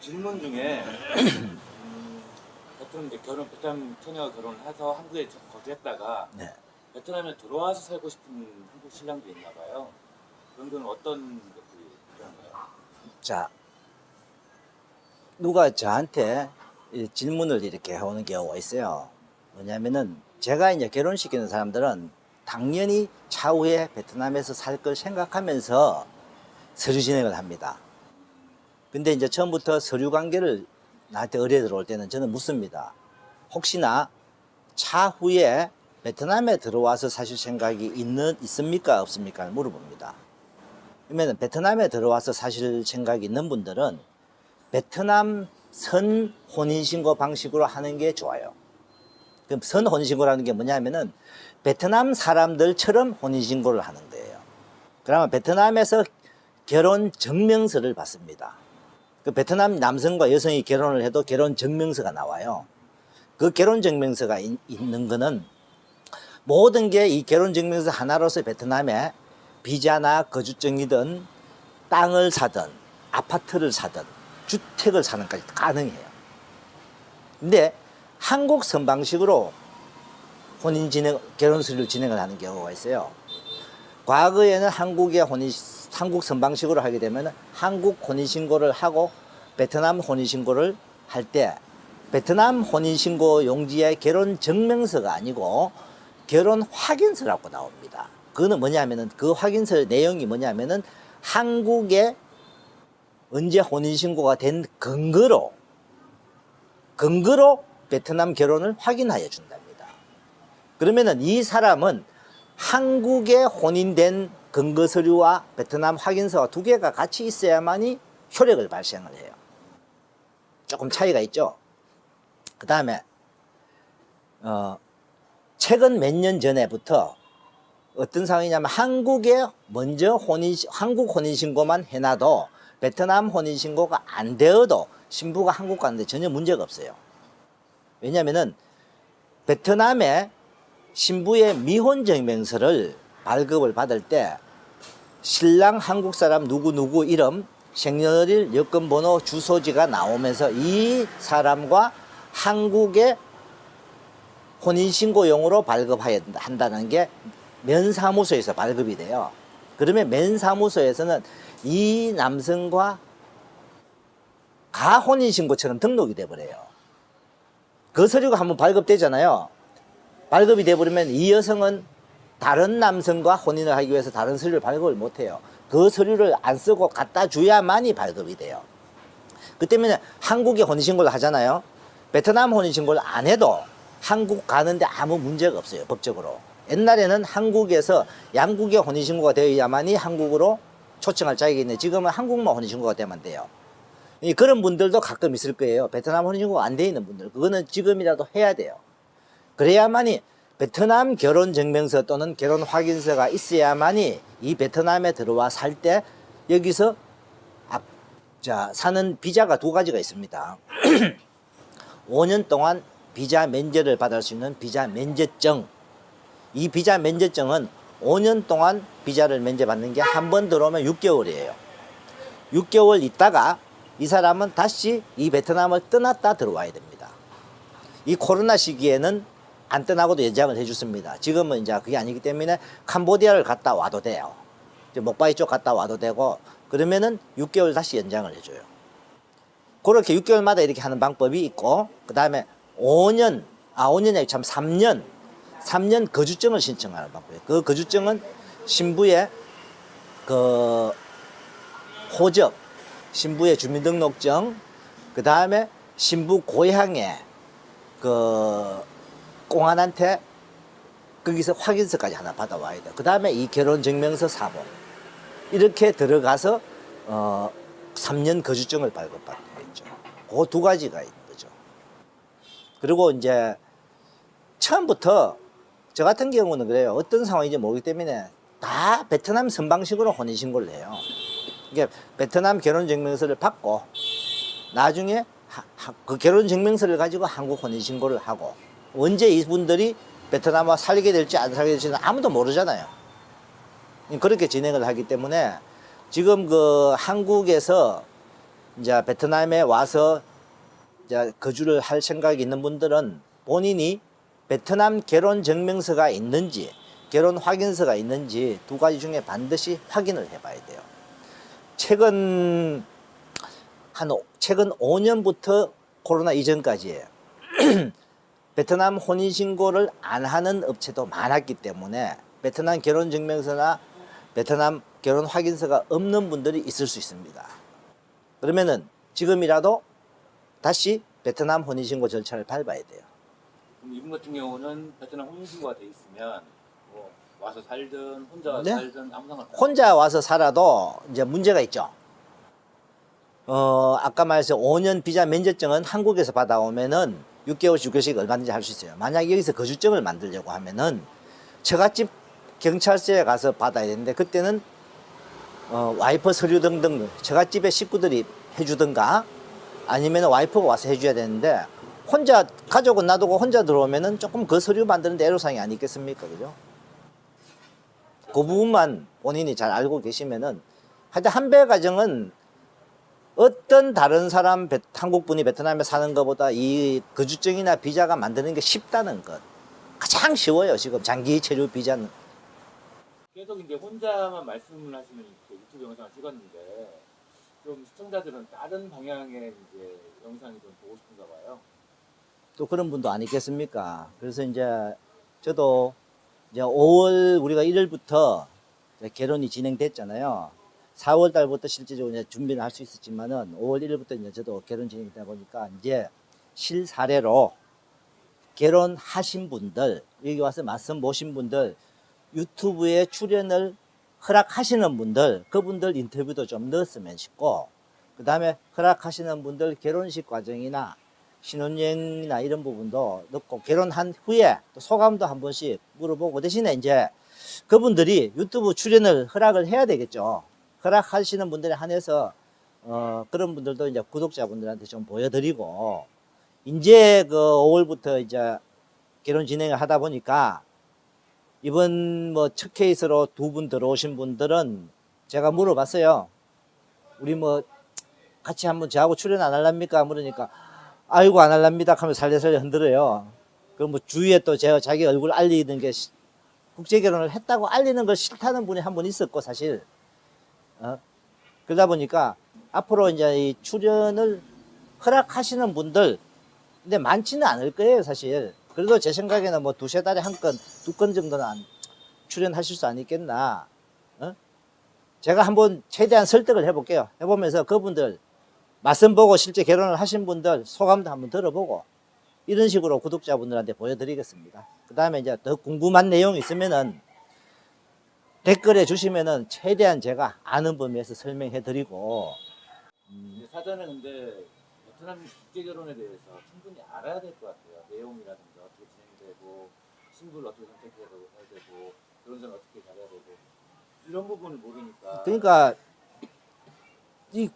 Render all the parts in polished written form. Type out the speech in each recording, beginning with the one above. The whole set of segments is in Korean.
질문 중에 베트남 이제 베트남 처녀가 결혼을 해서 한국에 거주했다가 네. 베트남에 들어와서 살고 싶은 한국 신랑도 있나 봐요. 그런 건 어떤 것들이 필요한가요? 자, 누가 저한테 이 질문을 이렇게 해오는 경우가 있어요. 뭐냐면은 제가 이제 결혼시키는 사람들은 당연히 차후에 베트남에서 살 걸 생각하면서 서류 진행을 합니다. 근데 이제 처음부터 서류 관계를 나한테 의뢰 들어올 때는 저는 묻습니다. 혹시나 차후에 베트남에 들어와서 사실 생각이 있습니까? 없습니까? 물어봅니다. 그러면 베트남에 들어와서 사실 생각이 있는 분들은 베트남 선 혼인신고 방식으로 하는 게 좋아요. 그럼 선 혼인신고라는 게 뭐냐면은 베트남 사람들처럼 혼인신고를 하는 거예요. 그러면 베트남에서 결혼 증명서를 받습니다. 그 베트남 남성과 여성이 결혼을 해도 결혼 증명서가 나와요. 그 결혼 증명서가 있는 거는 모든 게 이 결혼 증명서 하나로서 베트남에 비자나 거주증이든 땅을 사든 아파트를 사든 주택을 사는까지 가능해요. 근데 한국 선방식으로 결혼 서류를 진행을 하는 경우가 있어요. 과거에는 한국 선방식으로 하게 되면 한국 혼인신고를 하고 베트남 혼인신고를 할 때 베트남 혼인신고 용지에 결혼 증명서가 아니고 결혼 확인서라고 나옵니다. 그거는 뭐냐면은 그 확인서 내용이 뭐냐면은 한국에 언제 혼인신고가 된 근거로 베트남 결혼을 확인하여 준답니다. 그러면은 이 사람은 한국에 혼인된 근거 서류와 베트남 확인서가 두 개가 같이 있어야만이 효력을 발생을 해요. 조금 차이가 있죠. 그 다음에 최근 몇 년 전에부터 어떤 상황이냐면 한국에 먼저 한국 혼인신고만 해놔도 베트남 혼인신고가 안 되어도 신부가 한국 가는데 전혀 문제가 없어요. 왜냐면은 베트남에 신부의 미혼증명서를 발급을 받을 때 신랑 한국 사람 누구누구 이름, 생년월일, 여권번호, 주소지가 나오면서 이 사람과 한국의 혼인신고용으로 발급해야 한다는 게 면사무소에서 발급이 돼요. 그러면 면사무소에서는 이 남성과 가혼인신고처럼 등록이 돼버려요. 그 서류가 한번 발급되잖아요. 발급이 돼버리면 이 여성은 다른 남성과 혼인을 하기 위해서 다른 서류를 발급을 못해요. 그 서류를 안 쓰고 갖다 줘야만이 발급이 돼요. 그 때문에 한국에 혼인신고를 하잖아요. 베트남 혼인신고를 안 해도 한국 가는데 아무 문제가 없어요. 법적으로. 옛날에는 한국에서 양국에 혼인신고가 되어야만이 한국으로 초청할 자격이 있는데 지금은 한국만 혼인신고가 되면 돼요. 그런 분들도 가끔 있을 거예요. 베트남 혼인신고가 안 돼 있는 분들. 그거는 지금이라도 해야 돼요. 그래야만이 베트남 결혼증명서 또는 결혼확인서가 있어야만이 이 베트남에 들어와 살 때 여기서 사는 비자가 두 가지가 있습니다. 5년 동안 비자 면제를 받을 수 있는 비자 면제증. 이 비자 면제증은 5년 동안 비자를 면제받는 게 한 번 들어오면 6개월이에요. 6개월 있다가 이 사람은 다시 이 베트남을 떠났다 들어와야 됩니다. 이 코로나 시기에는 안 떠나고도 연장을 해줬습니다. 지금은 이제 그게 아니기 때문에 캄보디아를 갔다 와도 돼요. 목바이 쪽 갔다 와도 되고 그러면은 6개월 다시 연장을 해줘요. 그렇게 6개월마다 이렇게 하는 방법이 있고 그 다음에 5년이 아니고 3년 거주증을 신청하는 방법이에요. 그 거주증은 신부의 그 호적, 신부의 주민등록증, 그 다음에 신부 고향에 그 공안한테 거기서 확인서까지 하나 받아와야 돼요. 그 다음에 이 결혼증명서 사본 이렇게 들어가서 3년 거주증을 발급받는 거죠. 그 두 가지가 있는 거죠. 그리고 이제 처음부터 저 같은 경우는 그래요. 어떤 상황인지 모르기 때문에 다 베트남 선방식으로 혼인신고를 해요. 이게 베트남 결혼증명서를 받고 나중에 그 결혼증명서를 가지고 한국 혼인신고를 하고 언제 이분들이 베트남과 살게 될지 안 살게 될지는 아무도 모르잖아요. 그렇게 진행을 하기 때문에 지금 그 한국에서 이제 베트남에 와서 이제 거주를 할 생각이 있는 분들은 본인이 베트남 결혼 증명서가 있는지 결혼 확인서가 있는지 두 가지 중에 반드시 확인을 해봐야 돼요. 최근 5년부터 코로나 이전까지예요. 베트남 혼인신고를 안 하는 업체도 많았기 때문에 베트남 결혼증명서나 베트남 결혼 확인서가 없는 분들이 있을 수 있습니다. 그러면은 지금이라도 다시 베트남 혼인신고 절차를 밟아야 돼요. 그럼 이분 같은 경우는 베트남 혼인신고가 돼 있으면 뭐 와서 살든 혼자 네? 살든 아무 상관없어요. 혼자 와서 살아도 이제 문제가 있죠. 아까 말해서 5년 비자 면제증은 한국에서 받아오면은 6개월씩 6개월씩 얼마든지 할 수 있어요. 만약 여기서 거주증을 만들려고 하면은 처갓집 경찰서에 가서 받아야 되는데 그때는 와이프 서류 등등 처갓집의 식구들이 해주든가 아니면 와이프가 와서 해줘야 되는데 혼자 가족은 놔두고 혼자 들어오면은 조금 그 서류 만드는데 애로사항이 아니겠습니까, 그죠? 그 부분만 본인이 잘 알고 계시면은 하여튼 한배 가정은 어떤 다른 사람 한국 분이 베트남에 사는 것보다 이 거주증이나 비자가 만드는 게 쉽다는 것 가장 쉬워요. 지금 장기 체류 비자는. 계속 이제 혼자만 말씀을 하시는 그 유튜브 영상을 찍었는데 좀 시청자들은 다른 방향의 이제 영상이 좀 보고 싶은가 봐요. 또 그런 분도 아니겠습니까? 그래서 이제 저도 이제 5월 우리가 1일부터 결혼이 진행됐잖아요. 4월 달부터 실제적으로 이제 준비는 할 수 있었지만은 5월 1일부터 이제 저도 결혼 진행되다 보니까 이제 실사례로 결혼하신 분들, 여기 와서 맞선 보신 분들, 유튜브에 출연을 허락하시는 분들, 그분들 인터뷰도 좀 넣었으면 싶고, 그 다음에 허락하시는 분들 결혼식 과정이나 신혼여행이나 이런 부분도 넣고, 결혼한 후에 또 소감도 한 번씩 물어보고, 대신에 이제 그분들이 유튜브 출연을 허락을 해야 되겠죠. 허락하시는 분들에 한해서, 그런 분들도 이제 구독자분들한테 좀 보여드리고, 이제 그 5월부터 이제 결혼 진행을 하다 보니까, 이번 뭐 첫 케이스로 2분 들어오신 분들은 제가 물어봤어요. 우리 뭐 같이 한번 저하고 출연 안 할랍니까? 물으니까 아이고 안 할랍니다 하면 살려살려 흔들어요. 그럼 뭐 주위에 또 제가 자기 얼굴 알리는 게 국제 결혼을 했다고 알리는 걸 싫다는 분이 한 분 있었고 사실 그러다 보니까 앞으로 이제 이 출연을 허락하시는 분들 근데 많지는 않을 거예요 사실. 그래도 제 생각에는 뭐 2~3달에 1건, 2건 정도는 출연하실 수 아니겠나. 제가 한번 최대한 설득을 해볼게요. 해보면서 그분들 말씀 보고 실제 결혼을 하신 분들 소감도 한번 들어보고 이런 식으로 구독자분들한테 보여드리겠습니다. 그 다음에 이제 더 궁금한 내용이 있으면은 댓글에 주시면은 최대한 제가 아는 범위에서 설명해드리고. 사전에 근데 베트남 국제 결혼에 대해서 충분히 알아야 될 것 같아요. 내용이라든가 어떻게 진행되고 신부를 어떻게 선택해야 되고 결혼전 어떻게 잘해야 되고 이런 부분을 모르니까. 그러니까 이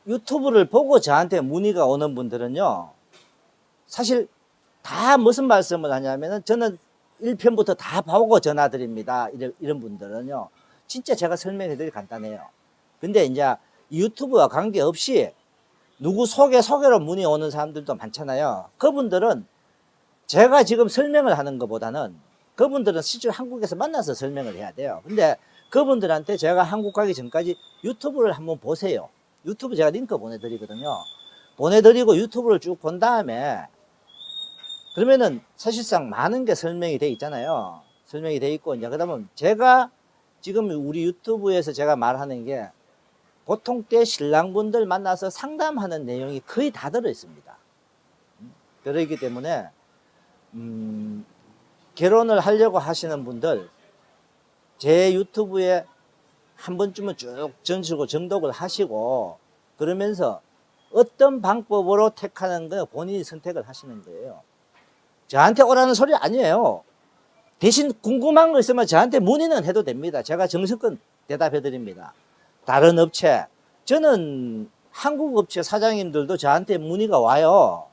유튜브를 보고 저한테 문의가 오는 분들은요 사실 다 무슨 말씀을 하냐면은 저는 1편부터 다 보고 전화드립니다. 이런 분들은요 진짜 제가 설명해드리기 간단해요. 근데 이제 유튜브와 관계없이 누구 소개로 문의 오는 사람들도 많잖아요. 그분들은 제가 지금 설명을 하는 것보다는 그분들은 실제로 한국에서 만나서 설명을 해야 돼요. 근데 그분들한테 제가 한국 가기 전까지 유튜브를 한번 보세요. 유튜브 제가 링크 보내드리거든요. 보내드리고 유튜브를 쭉 본 다음에 그러면은 사실상 많은 게 설명이 돼 있잖아요. 설명이 돼 있고 이제 그러면 제가 지금 우리 유튜브에서 제가 말하는 게 보통 때 신랑분들 만나서 상담하는 내용이 거의 다 들어 있습니다. 그러기 때문에 결혼을 하려고 하시는 분들 제 유튜브에 한 번쯤은 쭉 전시고 정독을 하시고 그러면서 어떤 방법으로 택하는 거 본인이 선택을 하시는 거예요. 저한테 오라는 소리 아니에요. 대신 궁금한 거 있으면 저한테 문의는 해도 됩니다. 제가 정성껏 대답해 드립니다. 다른 업체, 저는 한국 업체 사장님들도 저한테 문의가 와요.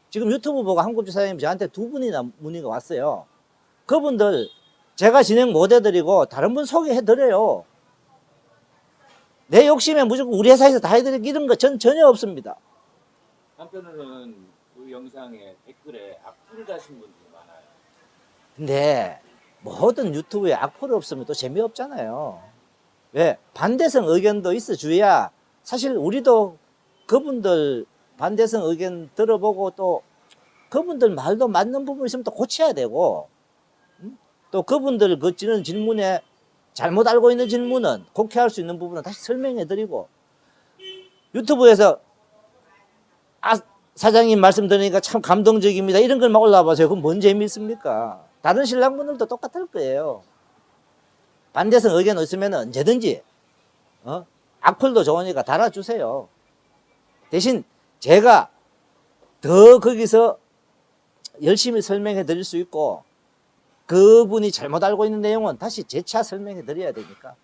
지금 유튜브 보고 한국 업체 사장님 저한테 2분이나 문의가 왔어요. 그분들 제가 진행 못 해드리고 다른 분 소개해 드려요. 내 욕심에 무조건 우리 회사에서 다 해드리기 이런 거 전 전혀 없습니다. 한편으로는 우리 영상에 댓글에 악플을 다신 분들이 많아요. 근데 모든 유튜브에 악플 없으면 또 재미없잖아요. 왜? 반대성 의견도 있어 줘야 사실 우리도 그분들 반대성 의견 들어보고 또 그분들 말도 맞는 부분 있으면 또 고쳐야 되고 또 그분들 그 지는 질문에 잘못 알고 있는 질문은 곡해할 수 있는 부분은 다시 설명해 드리고 유튜브에서 사장님 말씀 들으니까 참 감동적입니다. 이런 걸 막 올라와 보세요. 그럼 뭔 재미있습니까? 다른 신랑분들도 똑같을 거예요. 반대성 의견 있으면 언제든지 악플도 좋으니까 달아주세요. 대신 제가 더 거기서 열심히 설명해 드릴 수 있고 그분이 잘못 알고 있는 내용은 다시 재차 설명해 드려야 되니까